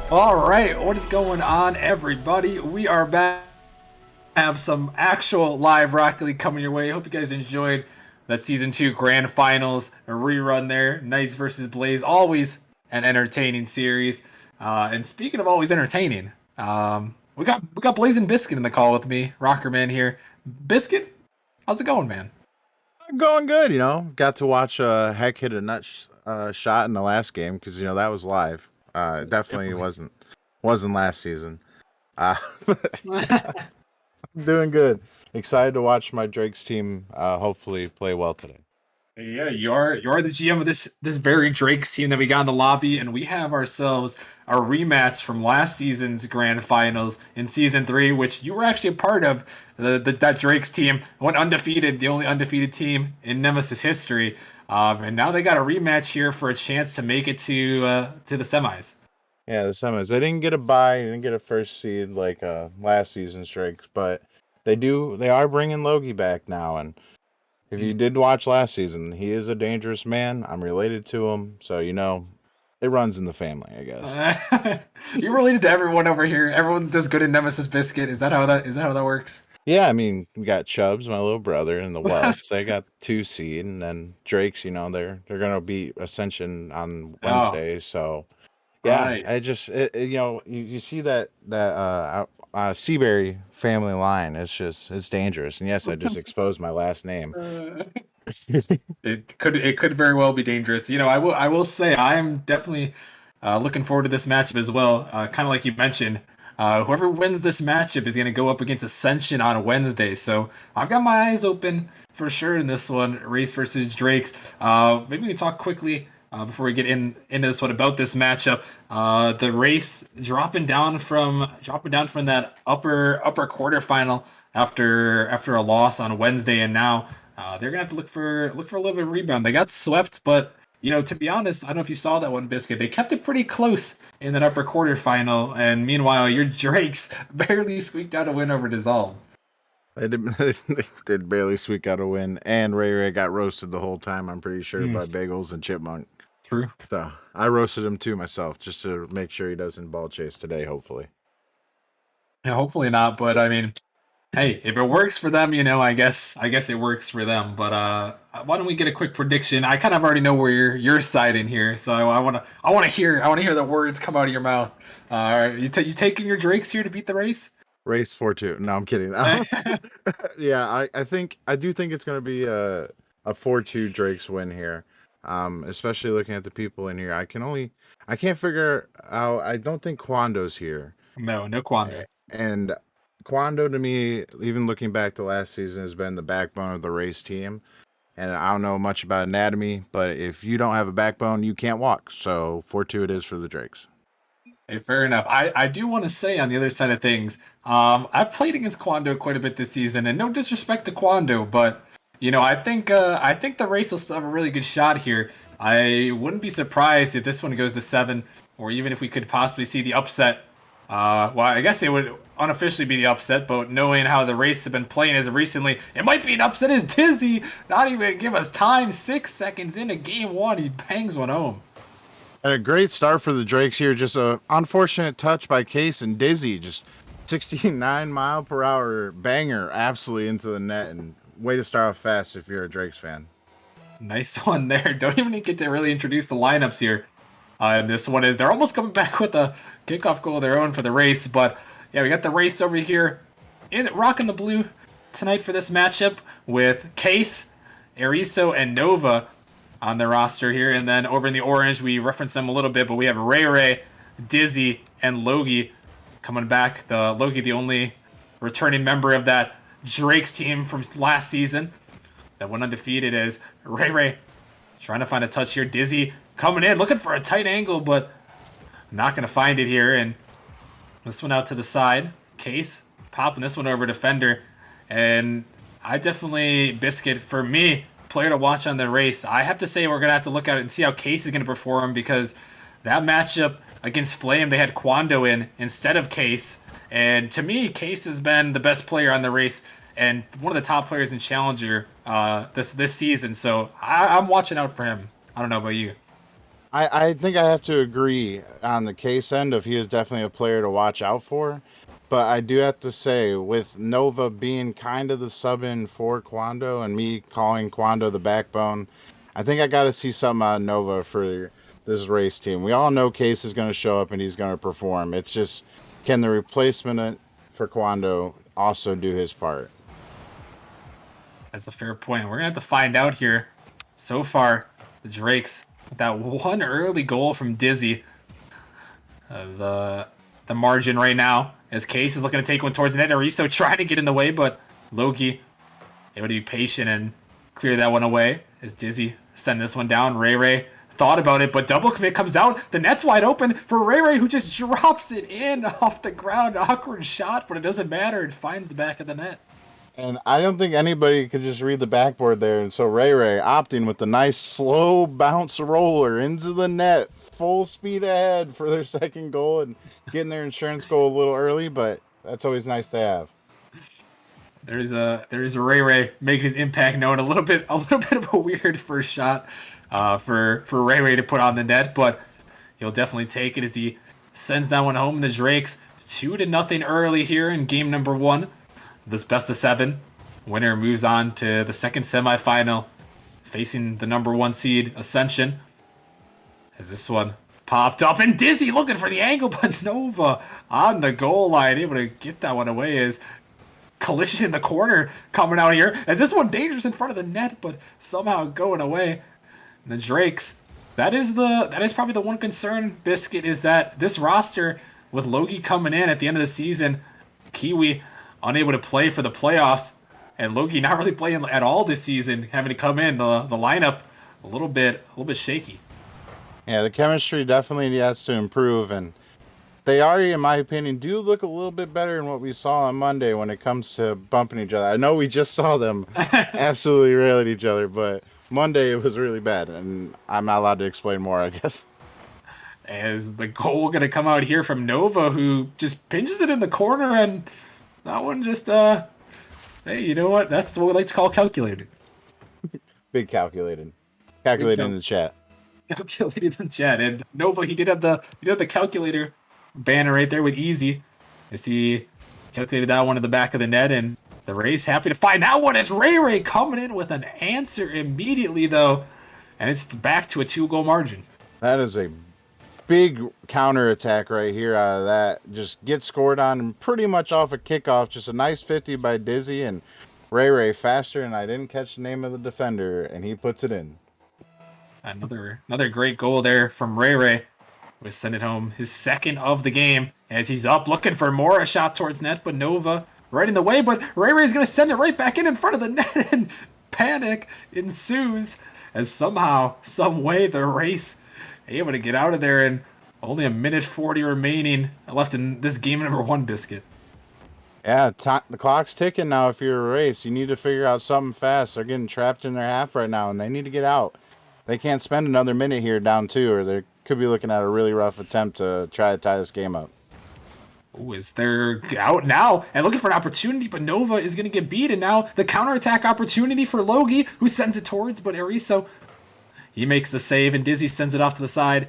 All right, what is going on, everybody? We are back. Have some actual live Rocket League coming your way. Hope you guys enjoyed that season two grand finals, a rerun there. Knights versus Blaze, always an entertaining series. And speaking of always entertaining, we got Blaze and Biscuit in the call with me, Rockerman here. Biscuit, how's it going, man? Going good, Got to watch Heck hit a shot in the last game because that was live. It definitely Definitely. wasn't last season. Uh, I'm doing good. Excited to watch my Drake's team hopefully play well today. Yeah, you're the GM of this very Drake's team that we got in the lobby, and we have ourselves a rematch from last season's grand finals in season three, which you were actually a part of. That Drake's team went undefeated, the only undefeated team in Nemesis history, and now they got a rematch here for a chance to make it to the semis. Yeah, the semis. They didn't get a bye, didn't get a first seed like last season's Drakes, but they are bringing Logie back now. And if you did watch last season, he is a dangerous man. I'm related to him, so it runs in the family, I guess. You're related to everyone over here. Everyone does good in Nemesis Biscuit. Is that how that works? Yeah, I mean, we got Chubbs, my little brother, and the Whelps. They got 2 seed, and then Drake's. They're gonna beat Ascension on Oh, Wednesday. So yeah, right. I just you see that Seabury family line. It's dangerous. And yes, I just exposed my last name. Uh, it could very well be dangerous. I will say I'm definitely looking forward to this matchup as well. Kind of like you mentioned, whoever wins this matchup is going to go up against Ascension on Wednesday. So I've got my eyes open for sure in this one, Wraiths versus Drakes. Maybe we can talk quickly. Before we get into this one about this matchup, the race dropping down from that upper quarterfinal after a loss on Wednesday, and now they're gonna have to look for a little bit of rebound. They got swept, but to be honest, I don't know if you saw that one, Biscuit. They kept it pretty close in that upper quarterfinal, and meanwhile, your Drakes barely squeaked out a win over Dissolve. They did, they did barely squeak out a win, and Ray got roasted the whole time. I'm pretty sure Hmm, by Bagels and Chipmunk. true. So I roasted him too myself, just to make sure he doesn't ball chase today. Hopefully. Yeah, hopefully not, but I mean, hey, if it works for them, I guess it works for them. But why don't we get a quick prediction? I kind of already know where you're siding here, so I want to hear the words come out of your mouth. You taking your Drakes here to beat the race? Race 4-2. No, I'm kidding. Yeah, I do think it's gonna be a 4-2 Drake's win here. Especially looking at the people in here. I can't figure out. I don't think Quando's here. No, no Quando. And Quando to me, even looking back to last season, has been the backbone of the race team. And I don't know much about anatomy, but if you don't have a backbone, you can't walk. So 4-2 it is for the Drakes. Hey, fair enough. I do want to say on the other side of things, I've played against Quando quite a bit this season, and no disrespect to Quando, but I think the race will still have a really good shot here. I wouldn't be surprised if this one goes to seven, or even if we could possibly see the upset. Well, I guess it would unofficially be the upset, but knowing how the race have been playing as of recently, it might be an upset as Dizzy. Not even give us time. 6 seconds into game one, he bangs one home. And a great start for the Drakes here. Just a unfortunate touch by Case and Dizzy. Just 69 mile per hour banger absolutely into the net. And way to start off fast if you're a Drakes fan. Nice one there. Don't even get to really introduce the lineups here. And this one is they're almost coming back with a kickoff goal of their own for the race. But yeah, we got the race over here in rocking the blue tonight for this matchup with Case, Ariso, and Nova on the roster here. And then over in the orange, we referenced them a little bit, but we have Ray Ray, Dizzy, and Logie coming back. The Logie, the only returning member of that Drake's team from last season that went undefeated, is Ray Ray trying to find a touch here. Dizzy coming in, looking for a tight angle, but not going to find it here. And this one out to the side. Case popping this one over defender. And I definitely, Biscuit, for me, player to watch on the race. I have to say we're going to have to look at it and see how Case is going to perform, because that matchup against Flame, they had Quando in instead of Case. And to me, Case has been the best player on the race and one of the top players in Challenger this season. So I'm watching out for him. I don't know about you. I think I have to agree on the case end of he is definitely a player to watch out for. But I do have to say, with Nova being kind of the sub in for Quando and me calling Quando the backbone, I think I got to see something out of Nova for this race team. We all know Case is going to show up and he's going to perform. It's just, can the replacement for Quando also do his part? That's a fair point. We're gonna have to find out here. So far, the Drakes with that one early goal from Dizzy. The margin right now as Case is looking to take one towards the net. Ariso trying to get in the way, but Loki able to be patient and clear that one away as Dizzy send this one down. Ray Ray thought about it, but double commit comes out. The net's wide open for Ray Ray, who just drops it in off the ground. Awkward shot, but it doesn't matter. It finds the back of the net. And I don't think anybody could just read the backboard there. And so Ray Ray opting with the nice slow bounce roller into the net, full speed ahead for their second goal and getting their insurance goal a little early, but that's always nice to have. There is a Ray Ray making his impact known. A little bit of a weird first shot for Ray Ray to put on the net, but he'll definitely take it as he sends that one home. The Drakes 2-0 early here in game number 1. This best of 7. Winner moves on to the second semifinal, facing the number 1 seed Ascension. As this one popped up and Dizzy looking for the angle, but Nova on the goal line, able to get that one away as collision in the corner coming out here. As this one dangerous in front of the net, but somehow going away. And the Drakes, that is probably the one concern, Biscuit, is that this roster with Logie coming in at the end of the season, Kiwi unable to play for the playoffs, and Logie not really playing at all this season, having to come in the lineup a little bit shaky. Yeah, the chemistry definitely has to improve, and they already, in my opinion, do look a little bit better than what we saw on Monday when it comes to bumping each other. I know we just saw them absolutely rail at each other, but Monday it was really bad, and I'm not allowed to explain more, I guess. As the goal going to come out here from Nova, who just pinches it in the corner, and that one just, hey, you know what? That's what we like to call calculated. Big calculated. Calculated in the chat. Calculated in the chat. And Nova, he did have the calculator banner right there with easy. As he calculated that one in the back of the net, and the Rays happy to find that one as Ray Ray coming in with an answer immediately, though. And it's back to a 2-goal margin. That is a big counter attack right here out of that. Just get scored on pretty much off a kickoff. Just a nice 50 by Dizzy and Ray Ray faster, and I didn't catch the name of the defender, and he puts it in. Another great goal there from Ray Ray. We send it home, his second of the game, as he's up looking for more, a shot towards net, but Nova right in the way, but Ray Ray's going to send it right back in front of the net, and panic ensues as somehow, some way, the Race able to get out of there, and only a minute 40 remaining left in this game number 1, Biscuit. Yeah, the clock's ticking now. If you're a Race, you need to figure out something fast. They're getting trapped in their half right now, and they need to get out. They can't spend another minute here down 2, or they could be looking at a really rough attempt to try to tie this game up. Oh, is they're out now and looking for an opportunity, but Nova is going to get beat, and now the counterattack opportunity for Logie, who sends it towards, but Ariso, he makes the save, and Dizzy sends it off to the side.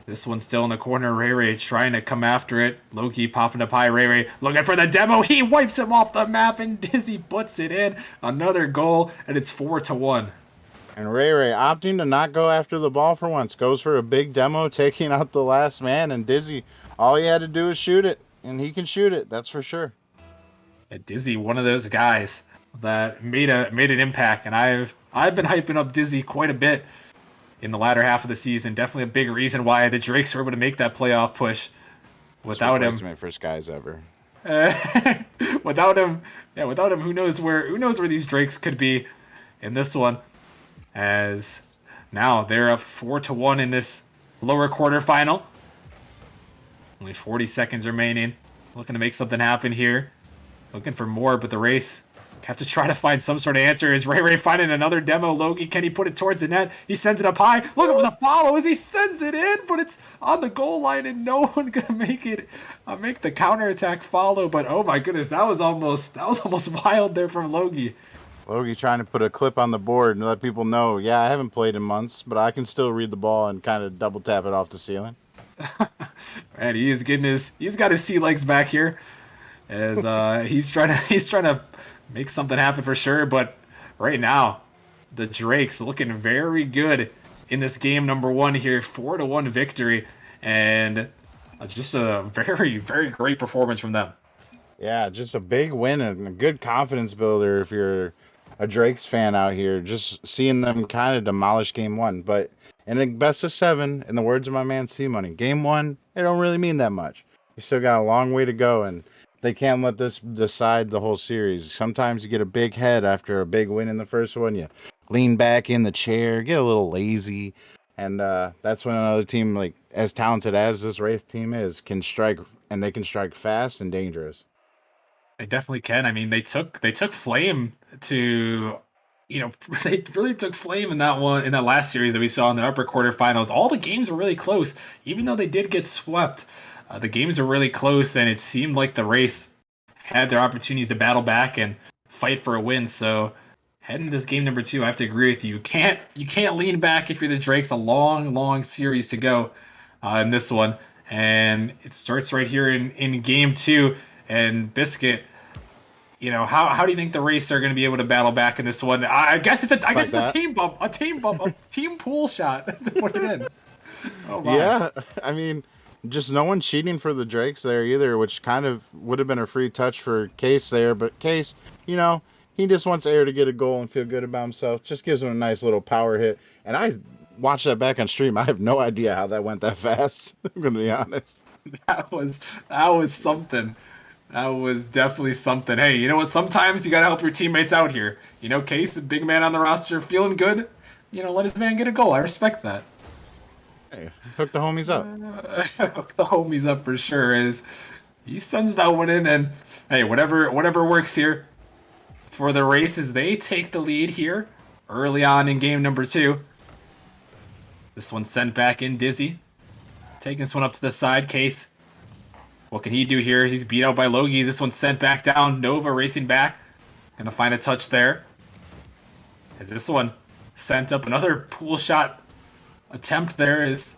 This one's still in the corner. Ray Ray trying to come after it. Logie popping up high. Ray Ray looking for the demo. He wipes him off the map, and Dizzy puts it in. Another goal, and it's 4-1. And Ray Ray opting to not go after the ball for once. Goes for a big demo, taking out the last man. And Dizzy, all he had to do is shoot it. And he can shoot it, that's for sure. Dizzy, one of those guys that made an impact. And I've been hyping up Dizzy quite a bit in the latter half of the season. Definitely a big reason why the Drakes were able to make that playoff push. Without him, my first guys ever. without him, who knows where these Drakes could be in this one. As now they're up 4-1 in this lower quarterfinal. Only 40 seconds remaining. Looking to make something happen here. Looking for more, but the Race have to try to find some sort of answer. Is Ray Ray finding another demo? Logie, can he put it towards the net? He sends it up high. Look at the follow as he sends it in, but it's on the goal line, and no one gonna make it. Make the counterattack follow. But oh my goodness, that was almost wild there from Logie. Logie trying to put a clip on the board and let people know, yeah, I haven't played in months, but I can still read the ball and kind of double tap it off the ceiling. And he's got his sea legs back here as he's trying to make something happen for sure. But right now, the Drakes looking very good in this game number one here, 4-1 victory, and just a very great performance from them. Yeah, just a big win and a good confidence builder if you're a Drake's fan out here. Just seeing them kind of demolish game one. But in a best of seven, in the words of my man C Money, game one, it don't really mean that much. You still got a long way to go, and they can't let this decide the whole series. Sometimes you get a big head after a big win in the first one. You lean back in the chair, get a little lazy. And that's when another team, like as talented as this Wraith team is, can strike, and they can strike fast and dangerous. They definitely can. I mean, they took Flame to, they really took Flame in that one in that last series that we saw in the upper quarterfinals. All the games were really close, even though they did get swept. The games were really close, and it seemed like the race had their opportunities to battle back and fight for a win. So heading to this game number two, I have to agree with you. You can't lean back if you're the Drakes. A long series to go in this one, and it starts right here in game two. And Biscuit, how do you think the Wraiths are going to be able to battle back in this one? I guess it's a team bump, a team pool shot to put it in. Oh my! Yeah, I mean, just no one cheating for the Drakes there either, which kind of would have been a free touch for Case there. But Case, he just wants Air to get a goal and feel good about himself. Just gives him a nice little power hit. And I watched that back on stream. I have no idea how that went that fast. I'm gonna be honest. That was something. That was definitely something. Hey, you know what? Sometimes you gotta help your teammates out here. Case, the big man on the roster, feeling good. Let his man get a goal. I respect that. Hey, hook the homies up. Hook the homies up for sure. Is he sends that one in, and hey, whatever works here for the races. They take the lead here early on in game number two. This one's sent back in. Dizzy taking this one up to the side. Case, what can he do here? He's beat out by Logies. This one's sent back down. Nova racing back. Gonna find a touch there. As this one sent up another pool shot attempt there is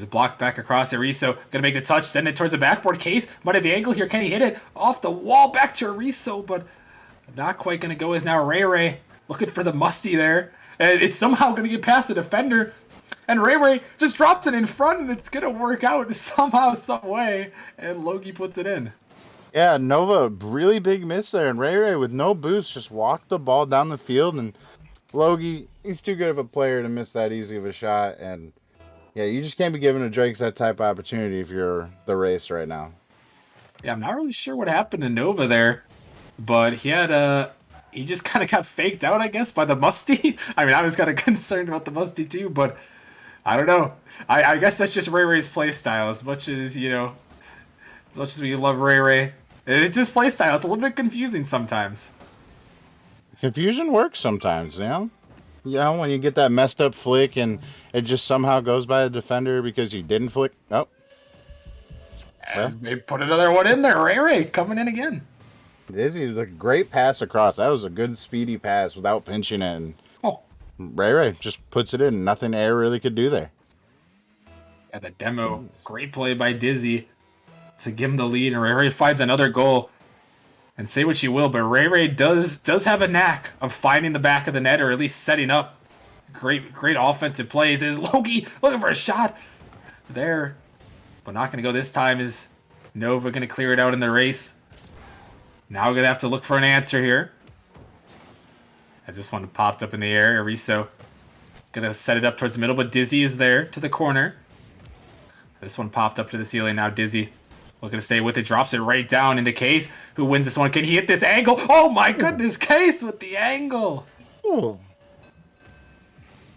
blocked back across Ariso. Gonna make the touch, send it towards the backboard. Case might have the angle here. Can he hit it off the wall back to Ariso? But not quite gonna go. Is now Ray looking for the musty there. And it's somehow gonna get past the defender. And Ray just drops it in front, and it's gonna work out somehow, some way. And Logie puts it in. Yeah, Nova, really big miss there. And Ray with no boost just walked the ball down the field. And Logie, he's too good of a player to miss that easy of a shot. And yeah, you just can't be giving the Drakes that type of opportunity if you're the race right now. Yeah, I'm not really sure what happened to Nova there, but he just kind of got faked out, I guess, by the musty. I mean, I was kind of concerned about the musty too, but I don't know. I guess that's just Ray's play style. As much as we love Ray, it's just play style. It's a little bit confusing sometimes. Confusion works sometimes, when you get that messed up flick and it just somehow goes by the defender because you didn't flick. Oh. As they put another one in there. Ray coming in again. Dizzy, a great pass across. That was a good speedy pass without pinching it. And Oh. Ray just puts it in. Nothing Air really could do there. Yeah, the demo. Great play by Dizzy to give him the lead, and Ray finds another goal. And say what you will, but Ray does have a knack of finding the back of the net, or at least setting up great offensive plays. Is Logie looking for a shot there, but not going to go this time. Is Nova going to clear it out in the race? Now we're going to have to look for an answer here. As this one popped up in the air, Ariso going to set it up towards the middle, but Dizzy is there to the corner. This one popped up to the ceiling. Now Dizzy looking to stay with it, drops it right down into Case, who wins this one. Can he hit this angle? Oh my goodness, Case with the angle. Ooh.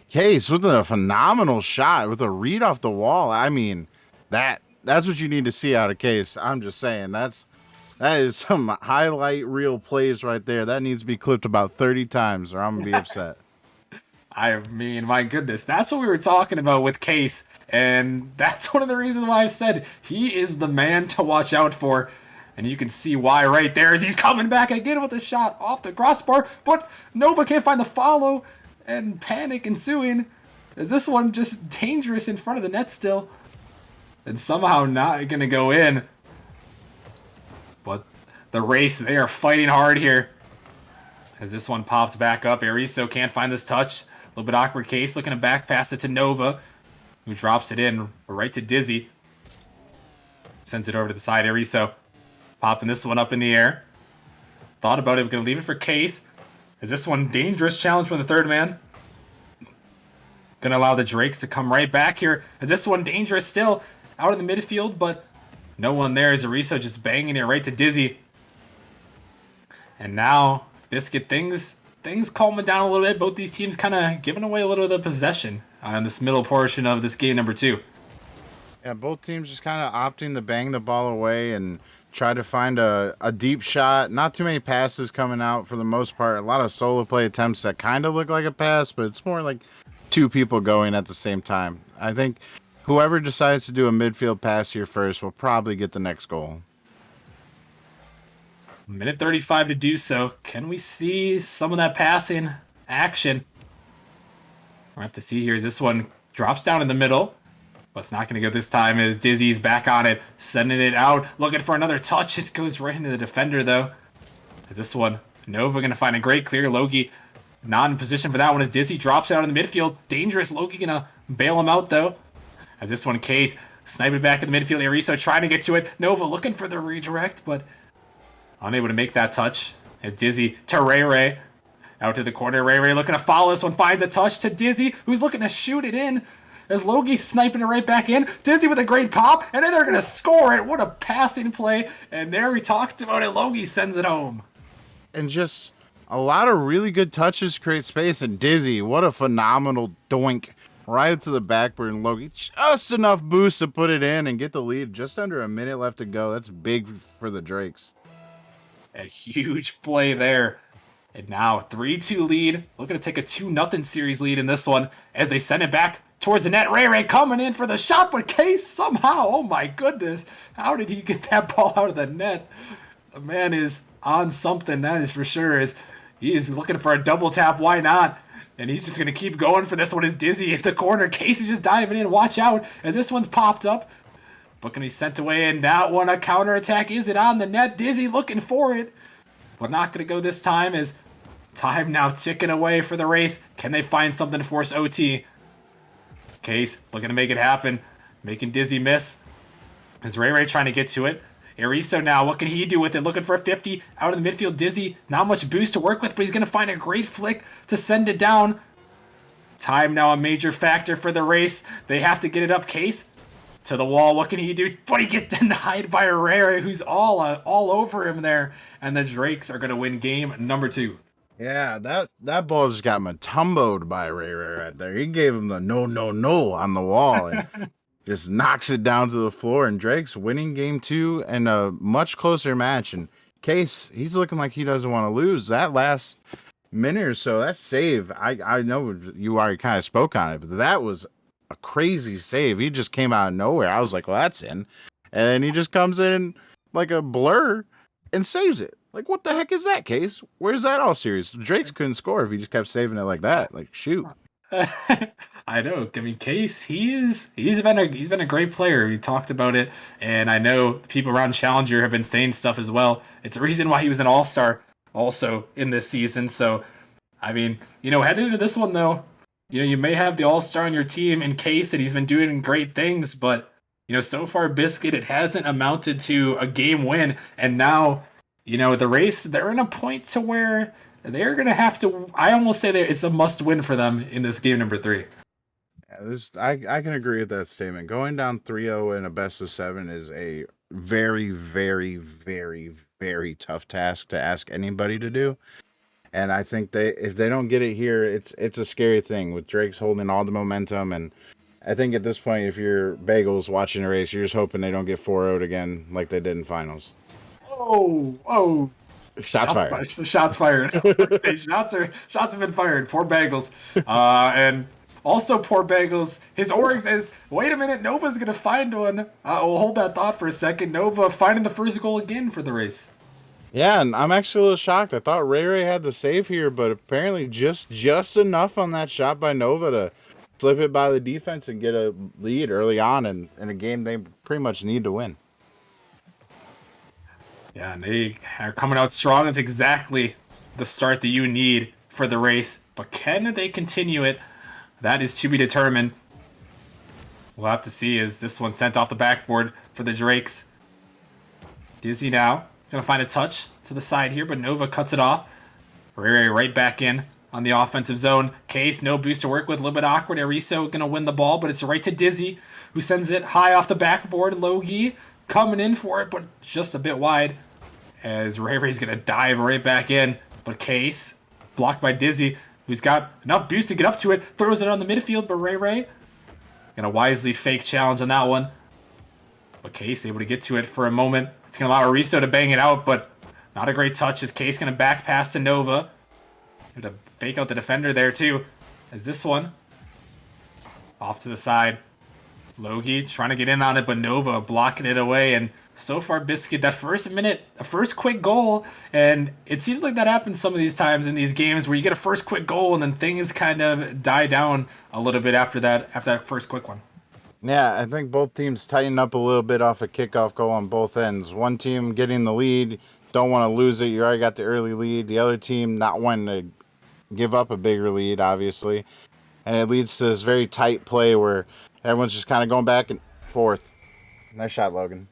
Case with a phenomenal shot with a read off the wall. I mean, that's what you need to see out of Case. I'm just saying, that is some highlight reel plays right there. That needs to be clipped about 30 times or I'm going to be upset. I mean, my goodness, that's what we were talking about with Case, and that's one of the reasons why I said he is the man to watch out for. And you can see why right there as he's coming back again with a shot off the crossbar. But Nova can't find the follow, and panic ensuing. Is this one just dangerous in front of the net still? And somehow not going to go in. But the Wraiths, they are fighting hard here. As this one pops back up, Ariso can't find this touch. A little bit awkward case, looking to back pass it to Nova, who drops it in right to Dizzy. Sends it over to the side, Ariso popping this one up in the air. Thought about it, going to leave it for Case. Is this one dangerous challenge from the third man? Going to allow the Drakes to come right back here. Is this one dangerous still? Out of the midfield, but no one there as Ariso just banging it right to Dizzy. And now, Biscuit, things calming down a little bit. Both these teams kind of giving away a little bit of possession in this middle portion of this game number 2. Yeah, both teams just kind of opting to bang the ball away and try to find a deep shot. Not too many passes coming out for the most part. A lot of solo play attempts that kind of look like a pass, but it's more like two people going at the same time. I think whoever decides to do a midfield pass here first will probably get the next goal. Minute 35 to do so. Can we see some of that passing action? We'll have to see here as this one drops down in the middle. But it's not going to go this time as Dizzy's back on it, sending it out, looking for another touch. It goes right into the defender, though. As this one, Nova going to find a great clear. Logie not in position for that one as Dizzy drops out in the midfield. Dangerous. Logie going to bail him out, though. As this one, Case sniping back in the midfield. Ariso trying to get to it. Nova looking for the redirect, but unable to make that touch. As Dizzy to Ray Ray. Out to the corner. Ray Ray looking to follow this one. Finds a touch to Dizzy, who's looking to shoot it in. As Logie sniping it right back in. Dizzy with a great pop, and then they're going to score it. What a passing play. And there we talked about it. Logie sends it home. And just a lot of really good touches create space. And Dizzy, what a phenomenal doink right to the backboard. And Logie, just enough boost to put it in and get the lead. Just under a minute left to go. That's big for the Drakes. A huge play there. And now 3-2 lead. Looking to take a 2-0 series lead in this one as they send it back towards the net. Ray Ray coming in for the shot, but Case somehow, oh my goodness, how did he get that ball out of the net? The man is on something, that is for sure. He is looking for a double tap, why not? And he's just going to keep going for this one. Is Dizzy in the corner. Case is just diving in. Watch out as this one's popped up. But can be sent away, and that one a counterattack. Is it on the net? Dizzy looking for it. But not going to go this time as time now ticking away for the race. Can they find something to force OT? Case looking to make it happen. Making Dizzy miss. Is Ray Ray trying to get to it? Ariso now, what can he do with it? Looking for a 50 out in the midfield. Dizzy, not much boost to work with, but he's going to find a great flick to send it down. Time now a major factor for the race. They have to get it up. Case to the wall. What can he do? But he gets denied by Ray Ray, who's all over him there. And the Drakes are going to win game number 2. Yeah, that ball just got matumboed by Ray Ray right there. He gave him the no on the wall and just knocks it down to the floor. And Drake's winning game 2 and a much closer match. And Case, he's looking like he doesn't want to lose. That last minute or so, that save, I know you already kind of spoke on it, but that was a crazy save. He just came out of nowhere. I was like, well, that's in. And then he just comes in like a blur and saves it. Like, what the heck is that, Case? Where's that all series? Drakes couldn't score if he just kept saving it like that. Like, shoot. I know. I mean, Case, he's been a great player. We talked about it, and I know people around Challenger have been saying stuff as well. It's a reason why he was an all-star also in this season. So, I mean, heading into this one though, you may have the all-star on your team in Case, and he's been doing great things, but so far, Biscuit, it hasn't amounted to a game win, and now. The race, they're in a point to where they're going to have to, I almost say that it's a must win for them in this game number 3. Yeah, I can agree with that statement. Going down 3-0 in a best of 7 is a very, very, very, very tough task to ask anybody to do. And I think if they don't get it here, it's a scary thing with Drake's holding all the momentum. And I think at this point, if you're Bagels watching a race, you're just hoping they don't get 4-0'd again like they did in finals. Oh. Shots fired. Shots fired. Shots have been fired. Poor Bagels. And Also, poor Bagels. His Org says, wait a minute, Nova's going to find one. We'll hold that thought for a second. Nova finding the first goal again for the race. Yeah, and I'm actually a little shocked. I thought Ray had the save here, but apparently just enough on that shot by Nova to slip it by the defense and get a lead early on in a game they pretty much need to win. Yeah, and they are coming out strong. It's exactly the start that you need for the race. But can they continue it? That is to be determined. We'll have to see as this one sent off the backboard for the Drakes. Dizzy now. Gonna find a touch to the side here, but Nova cuts it off. Ray right back in on the offensive zone. Case, no boost to work with, a little bit awkward. Ariso gonna win the ball, but it's right to Dizzy, who sends it high off the backboard. Logie coming in for it, but just a bit wide. As Ray's gonna dive right back in, but Case blocked by Dizzy, who's got enough boost to get up to it, throws it on the midfield, but Ray gonna wisely fake challenge on that one. But Case able to get to it for a moment. It's gonna allow Ariso to bang it out, but not a great touch as Case gonna back pass to Nova. Able to fake out the defender there too. As this one off to the side. Logie trying to get in on it, but Nova blocking it away. And so far, Biscuit, that first minute, a first quick goal, and it seems like that happens some of these times in these games where you get a first quick goal and then things kind of die down a little bit after that first quick one. Yeah, I think both teams tighten up a little bit off a kickoff goal on both ends. One team getting the lead, don't want to lose it. You already got the early lead. The other team not wanting to give up a bigger lead, obviously. And it leads to this very tight play where everyone's just kind of going back and forth. Nice shot, Logan.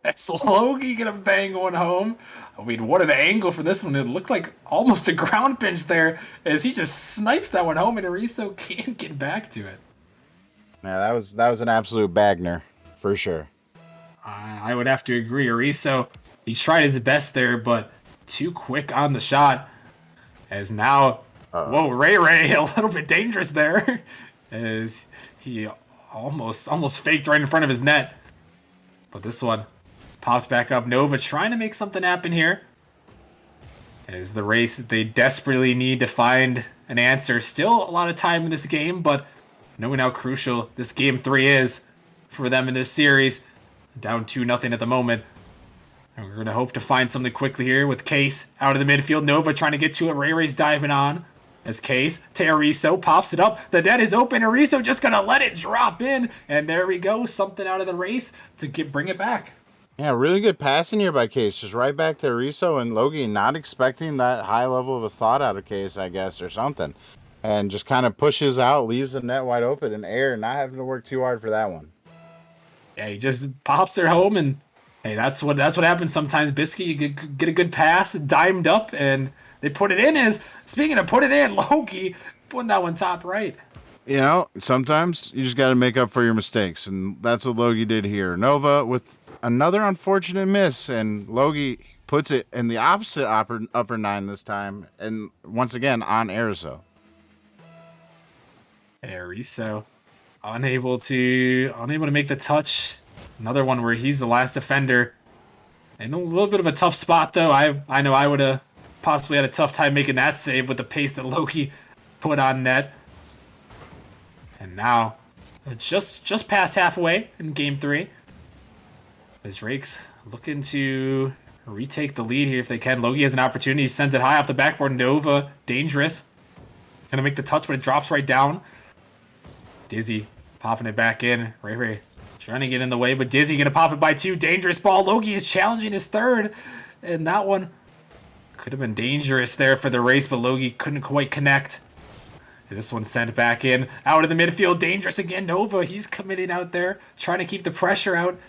Is Logie gonna bang one home? I mean, what an angle for this one. It looked like almost a ground pinch there as he just snipes that one home and Ariso can't get back to it. Yeah, that was an absolute bagner, for sure. I would have to agree. Ariso, he tried his best there, but too quick on the shot. As now, whoa, Ray a little bit dangerous there, as he almost faked right in front of his net. But this one pops back up. Nova trying to make something happen here. As the race that they desperately need to find an answer. Still a lot of time in this game, but knowing how crucial this game 3 is for them in this series. Down 2-0 at the moment. And we're going to hope to find something quickly here with Case out of the midfield. Nova trying to get to it. Ray's diving on. As Case to Ariso pops it up. The net is open. Ariso just going to let it drop in. And there we go. Something out of the race to bring it back. Yeah, really good passing here by Case. Just right back to Ariso and Logie, not expecting that high level of a thought out of Case, I guess, or something. And just kind of pushes out, leaves the net wide open in air, not having to work too hard for that one. Yeah, he just pops her home, and hey, that's what happens sometimes. Biscuit, you get a good pass, dimed up, and they put it in. As speaking of put it in, Logie putting that one top right. You know, sometimes you just got to make up for your mistakes, and that's what Logie did here. Nova with another unfortunate miss, and Logie puts it in the opposite upper nine this time, and once again on Ariso. Ariso unable to make the touch. Another one where he's the last defender. And a little bit of a tough spot though. I know I would have possibly had a tough time making that save with the pace that Logie put on net. And now it's just past halfway in game 3. As Drake's looking to retake the lead here if they can. Logie has an opportunity. He sends it high off the backboard. Nova, dangerous. Gonna make the touch, but it drops right down. Dizzy popping it back in. Ray trying to get in the way, but Dizzy gonna pop it by 2. Dangerous ball. Logie is challenging his third. And that one could have been dangerous there for the race, but Logie couldn't quite connect. This one sent back in. Out of the midfield. Dangerous again. Nova, he's committing out there. Trying to keep the pressure out.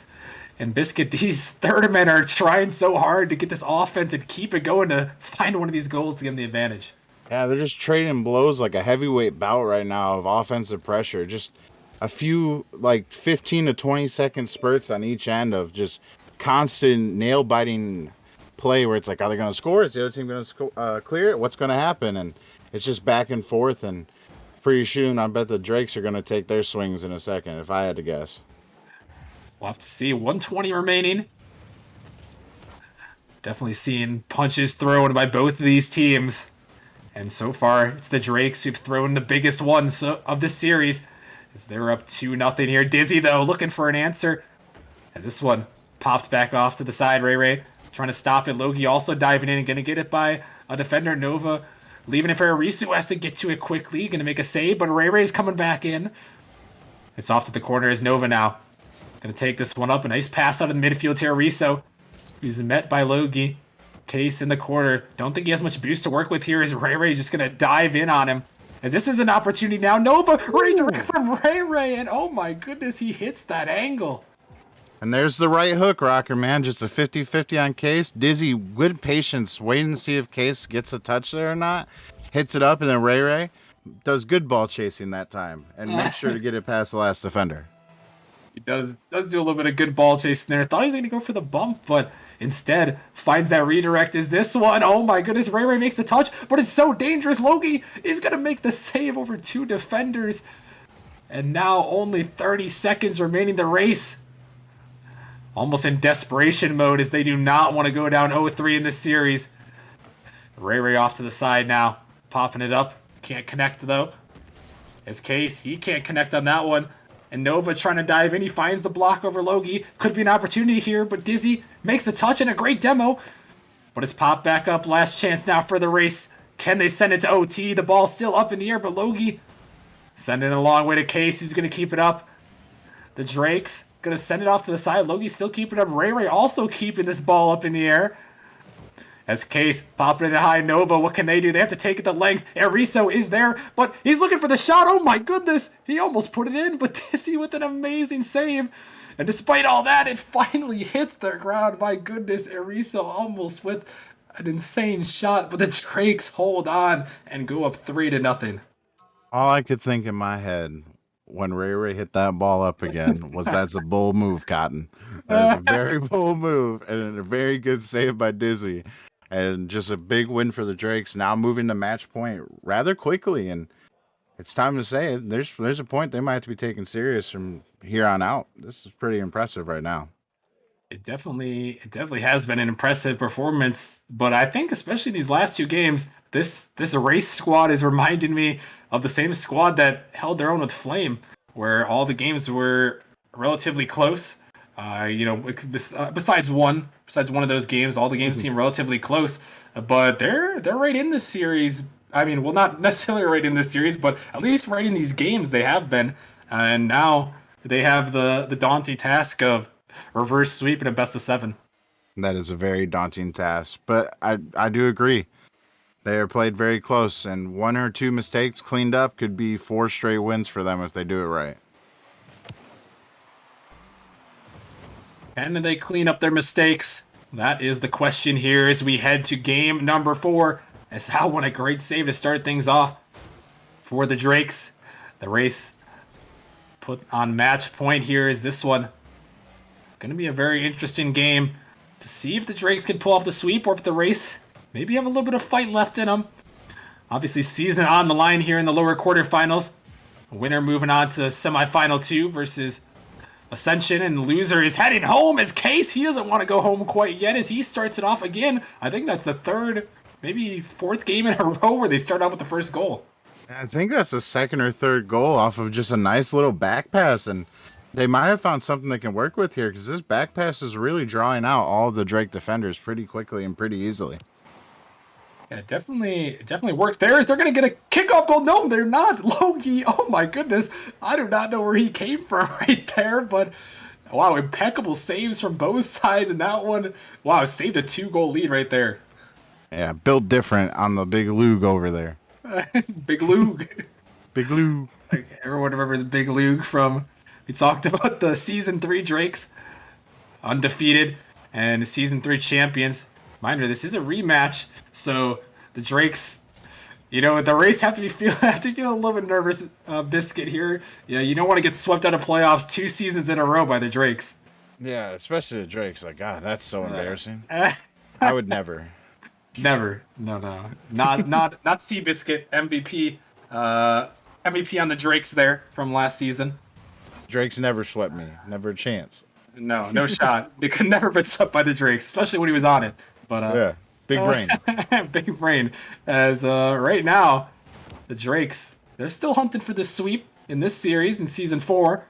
And Biscuit, these third men are trying so hard to get this offense and keep it going to find one of these goals to give them the advantage. Yeah, they're just trading blows like a heavyweight bout right now of offensive pressure. Just a few, like 15 to 20 second spurts on each end of just constant nail-biting play where it's like, are they going to score? Is the other team going to clear it? What's going to happen? And it's just back and forth. And pretty soon, I bet the Drakes are going to take their swings in a second, if I had to guess. We'll have to see. 120 remaining. Definitely seeing punches thrown by both of these teams. And so far, it's the Drakes who've thrown the biggest one of this series. As they're up 2-0 here. Dizzy, though, looking for an answer. As this one popped back off to the side. Ray trying to stop it. Logi also diving in and going to get it by a defender. Nova leaving it for Arisu, who has to get to it quickly. Going to make a save, but Ray's coming back in. It's off to the corner as Nova now. Going to take this one up. A nice pass out of the midfield to Arisu, who's met by Logi. Case in the corner. Don't think he has much boost to work with here as Ray's just going to dive in on him. As this is an opportunity now. Nova redirect from Ray, and oh my goodness, he hits that angle. And there's the right hook, Rocker, man. Just a 50-50 on Case. Dizzy, good patience. Waiting to see if Case gets a touch there or not. Hits it up, and then Ray does good ball chasing that time. And makes sure to get it past the last defender. He does do a little bit of good ball chasing there. Thought he was going to go for the bump, but instead finds that redirect. Is this one? Oh my goodness, Ray makes the touch, but it's so dangerous. Logi is going to make the save over 2 defenders. And now only 30 seconds remaining the race. Almost in desperation mode as they do not want to go down 0-3 in this series. Ray off to the side now. Popping it up. Can't connect though. As Case, he can't connect on that one. And Nova trying to dive in. He finds the block over Logi. Could be an opportunity here, but Dizzy makes a touch and a great demo. But it's popped back up. Last chance now for the race. Can they send it to OT? The ball's still up in the air, but Logi sending it a long way to Case, who's going to keep it up. The Drakes going to send it off to the side. Logi's still keeping it up. Ray also keeping this ball up in the air. As Case popping it high. Nova, what can they do? They have to take it the length. Arisu is there, but he's looking for the shot. Oh my goodness. He almost put it in, but Dizzy with an amazing save. And despite all that, it finally hits the ground. My goodness, Arisu almost with an insane shot, but the Drakes hold on and go up 3-0. All I could think in my head when Ray hit that ball up again was that's a bold move, Cotton. That's a very bold move and a very good save by Dizzy. And just a big win for the Drakes. Now moving to match point rather quickly. And it's time to say it. There's a point they might have to be taken serious from here on out. This is pretty impressive right now. It definitely has been an impressive performance, but I think especially these last 2 games, this race squad is reminding me of the same squad that held their own with Flame, where all the games were relatively close. Besides one of those games, all the games seem relatively close. But they're right in this series. I mean, well, not necessarily right in this series, but at least right in these games they have been. And now they have the daunting task of reverse sweep in a best of 7. That is a very daunting task, but I do agree. They are played very close, and 1 or 2 mistakes cleaned up could be 4 straight wins for them if they do it right. Can they clean up their mistakes? That is the question here as we head to game number 4. As how what a great save to start things off for the Drakes. The race put on match point here is this one. Going to be a very interesting game to see if the Drakes can pull off the sweep or if the race maybe have a little bit of fight left in them. Obviously, season on the line here in the lower quarterfinals. Winner moving on to semifinal 2 versus Ascension, and loser is heading home as Case. He doesn't want to go home quite yet as he starts it off again. I think that's the 3rd, maybe 4th game in a row where they start off with the first goal. I think that's a 2nd or 3rd goal off of just a nice little back pass, and they might have found something they can work with here because this back pass is really drawing out all of the Drake defenders pretty quickly and pretty easily. Yeah, it definitely worked there. They're going to get a kickoff goal. No, they're not. Logi, oh my goodness. I do not know where he came from right there, but wow, impeccable saves from both sides. And that one, wow, saved a 2-goal lead right there. Yeah, built different on the big Lug over there. Big Lug. Big Lug. Like, everyone remembers Big Lug from, we talked about the Season 3 Drakes, undefeated, and Season 3 champions. Reminder, this is a rematch, so the Drakes, the race have to feel a little bit nervous, Biscuit here. Yeah, you don't want to get swept out of playoffs 2 seasons in a row by the Drakes. Yeah, especially the Drakes. Like, God, that's so embarrassing. I would never. Never. No. Not Seabiscuit, MVP. MVP on the Drakes there from last season. Drakes never swept me. Never a chance. No shot. They could never been swept by the Drakes, especially when he was on it. But yeah. Big brain. Big brain. As right now, the Drakes, they're still hunting for the sweep in this series in Season 4.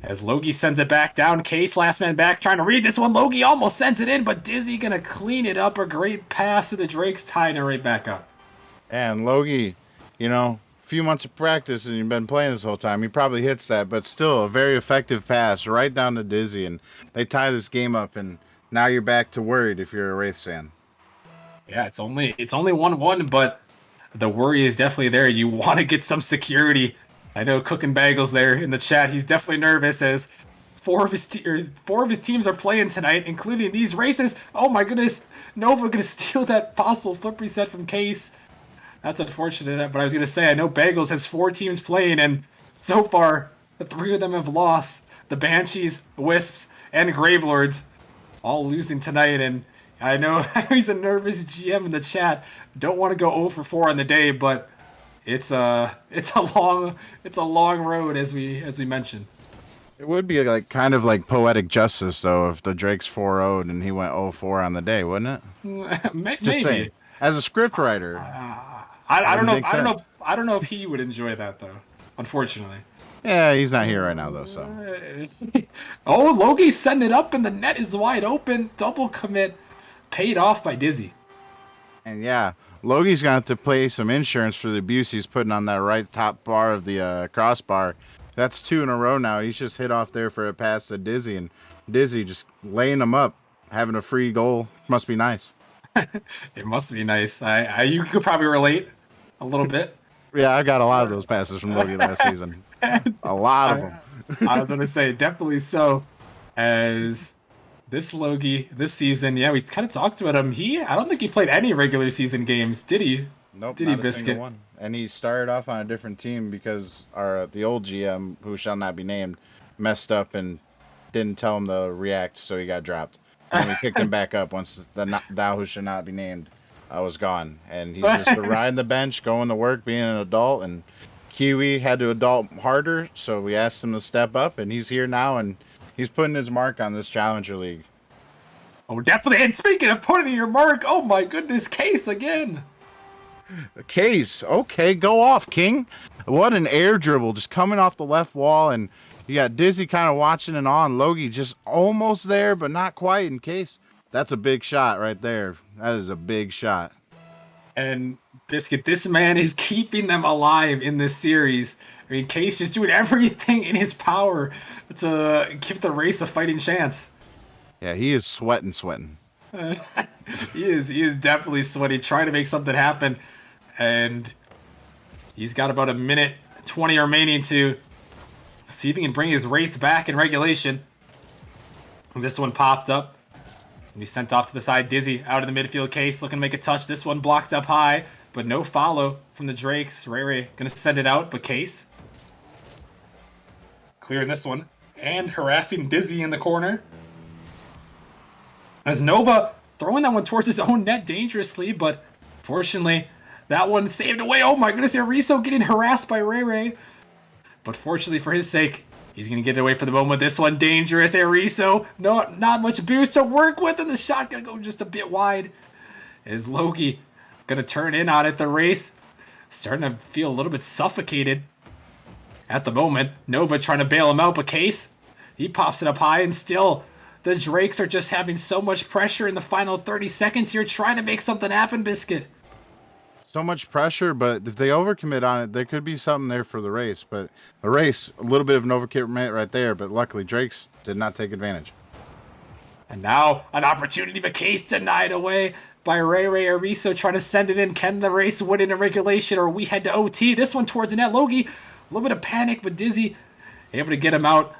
As Logie sends it back down, Case, last man back, trying to read this one. Logie almost sends it in, but Dizzy gonna clean it up. A great pass to the Drakes, tying it right back up. And Logie, a few months of practice and you've been playing this whole time, he probably hits that, but still a very effective pass right down to Dizzy, and they tie this game up, and now you're back to worried if you're a Wraiths fan. Yeah, it's only 1-1, but the worry is definitely there. You want to get some security. I know Cookin' Bagels there in the chat. He's definitely nervous as four of his teams are playing tonight, including these races. Oh my goodness, Nova gonna steal that possible flip reset from Case. That's unfortunate, but I was gonna say I know Bagels has 4 teams playing, and so far the 3 of them have lost. The Banshees, Wisps, and Gravelords all losing tonight, and I know he's a nervous GM in the chat. Don't want to go 0 for 4 on the day, but it's a long road as we mentioned. It would be like kind of like poetic justice though if the Drake's 4-0'd and he went 0-4 on the day, wouldn't it? Maybe. Just saying. As a script writer, I don't know. make sense. I don't know if he would enjoy that though. Unfortunately. Yeah, he's not here right now though, so. Oh, Logie's setting it up and the net is wide open. Double commit, paid off by Dizzy. And yeah, Logie's going to have to pay some insurance for the abuse he's putting on that right top bar of the crossbar. That's 2 in a row now. He's just hit off there for a pass to Dizzy, and Dizzy just laying him up, having a free goal. Must be nice. It must be nice. You could probably relate a little bit. Yeah, I got a lot of those passes from Logie last season. A lot of them. I was going to say, definitely so. As this Logie, this season, yeah, we kind of talked about him. I don't think he played any regular season games, did he? Nope, did not he, a Biscuit? single one. And he started off on a different team because the old GM, who shall not be named, messed up and didn't tell him to react, so he got dropped. And we picked him back up once thou who should not be named was gone. And he's just riding the bench, going to work, being an adult. And Kiwi had to adult harder, so we asked him to step up, and he's here now, and he's putting his mark on this Challenger League. Oh, definitely. And speaking of putting your mark, oh my goodness, Case again. Case, okay, go off, King. What an air dribble, just coming off the left wall, and you got Dizzy kind of watching and on. Logie just almost there, but not quite. In Case, that's a big shot right there. That is a big shot. And Biscuit, this man is keeping them alive in this series. I mean, Case is doing everything in his power to give the race a fighting chance. Yeah, he is sweating. He is definitely sweaty, trying to make something happen. And he's got about 1:20 remaining to see if he can bring his race back in regulation. This one popped up. And he's sent off to the side. Dizzy out in the midfield. Case looking to make a touch. This one blocked up high, but no follow from the Drakes. Ray gonna send it out, but Case clearing this one and harassing Dizzy in the corner. As Nova throwing that one towards his own net dangerously, but fortunately that one saved away. Oh my goodness, Ariso getting harassed by Ray. But fortunately for his sake, he's going to get it away for the moment. This one dangerous. Ariso, not much boost to work with, and the shot going to go just a bit wide. Is Logie going to turn in on it? The race starting to feel a little bit suffocated at the moment. Nova trying to bail him out, but Case, he pops it up high, and still the Drakes are just having so much pressure in the final 30 seconds here, trying to make something happen, Biscuit. So much pressure, but if they overcommit on it, there could be something there for the race. But the race, a little bit of an overcommit right there, but luckily Drakes did not take advantage. And now an opportunity for Case denied away by Ray Ariso trying to send it in. Can the race win in regulation, or we head to OT? This one towards the net. Logie, a little bit of panic, but Dizzy able to get him out.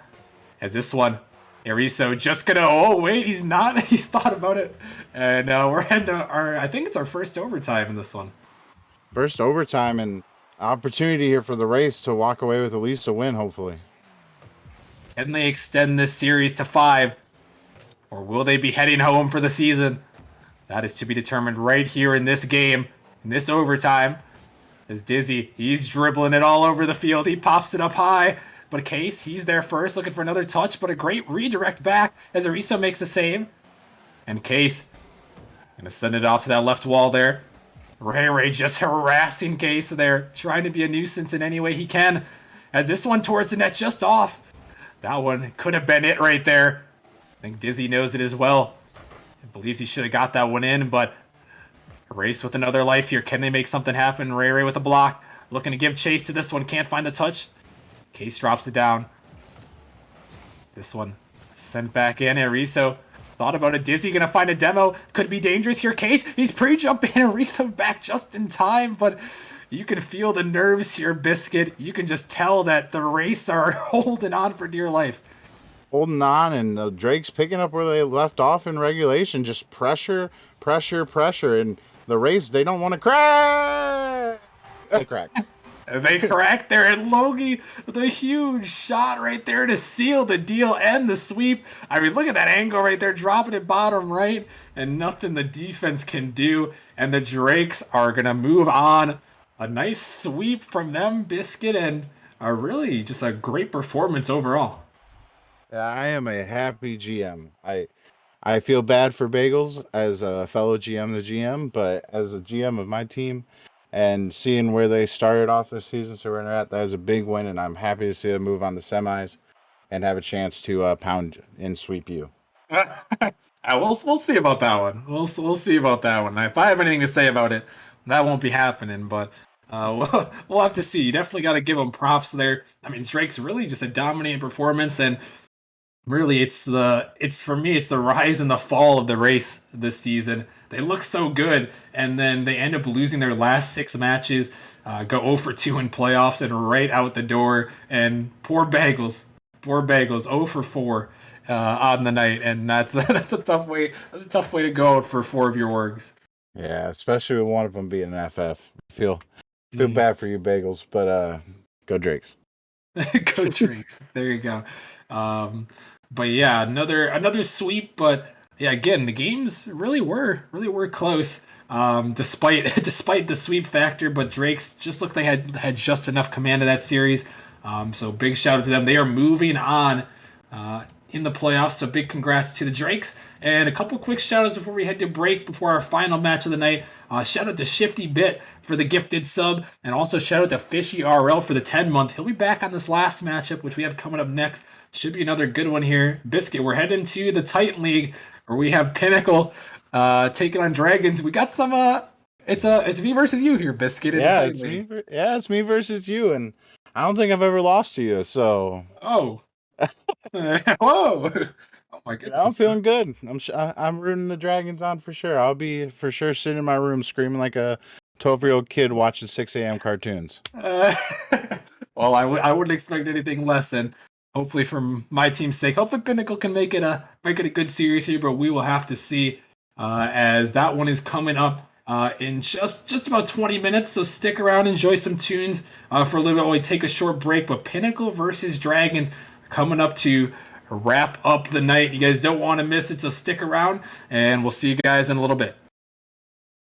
As this one, Ariso just gonna, oh wait, he's not. He thought about it. And we're heading to I think it's our first overtime in this one. First overtime, and opportunity here for the race to walk away with at least a win, hopefully. Can they extend this series to 5? Or will they be heading home for the season? That is to be determined right here in this game, in this overtime. As Dizzy, he's dribbling it all over the field. He pops it up high. But Case, he's there first, looking for another touch, but a great redirect back as Ariso makes a save. And Case Gonna send it off to that left wall there. Ray just harassing Case there, trying to be a nuisance in any way he can. As this one towards the net just off. That one could have been it right there. I think Dizzy knows it as well. He believes he should have got that one in, but Race with another life here. Can they make something happen? Ray with a block. Looking to give chase to this one. Can't find the touch. Case drops it down. This one sent back in. Ariso thought about it. Dizzy gonna find a demo. Could be dangerous here. Case, he's pre-jumping Ariso back just in time, but you can feel the nerves here, Biscuit. You can just tell that the Race are holding on for dear life. Holding on, and Drake's picking up where they left off in regulation. Just pressure. And the Race, they don't want to crack. They cracked. They cracked there, and Logie, the huge shot right there to seal the deal and the sweep. I mean, look at that angle right there, dropping it bottom right, and nothing the defense can do. And the Drakes are going to move on. A nice sweep from them, Biscuit, and really just a great performance overall. I am a happy GM. I feel bad for Bagels as a fellow GM, the GM, but as a GM of my team, and seeing where they started off this season, so where they're at, that is a big win, and I'm happy to see them move on the semis and have a chance to pound and sweep you. We'll see about that one. We'll see about that one. If I have anything to say about it, that won't be happening, but we'll have to see. You definitely got to give them props there. I mean, Drake's really just a dominating performance, and really, it's for me, it's the rise and the fall of the Race this season. They look so good, and then they end up losing their last 6 matches, go 0 for 2 in playoffs, and right out the door. And poor Bagels, 0 for 4 on the night, and that's that's a tough way. That's a tough way to go out for 4 of your orgs. Yeah, especially with one of them being an FF. Feel bad for you, Bagels, but go Drakes. Go Drakes. There you go. But yeah, another sweep, but yeah, again, the games really were close. Despite the sweep factor, but Drakes just looked like they had just enough command of that series. So big shout out to them. They are moving on in the playoffs. So big congrats to the Drakes. And a couple quick shout outs before we head to break before our final match of the night. Shout out to Shifty Bit for the gifted sub, and also shout out to Fishy RL for the 10-month. He'll be back on this last matchup, which we have coming up next. Should be another good one here. Biscuit, we're heading to the Titan League, where we have Pinnacle taking on Dragons. We got some it's me versus you here, Biscuit. It's me versus you, and I don't think I've ever lost to you. So whoa. Oh my goodness! I'm feeling good. I'm rooting the Dragons on for sure. I'll be for sure sitting in my room screaming like a 12-year-old kid watching 6 a.m. cartoons. Well, I wouldn't expect anything less, and hopefully, for my team's sake, hopefully Pinnacle can make it a good series here. But we will have to see, as that one is coming up in just about 20 minutes. So stick around, enjoy some tunes for a little bit while we take a short break. But Pinnacle versus Dragons coming up to wrap up the night. You guys don't want to miss it, so stick around, and we'll see you guys in a little bit.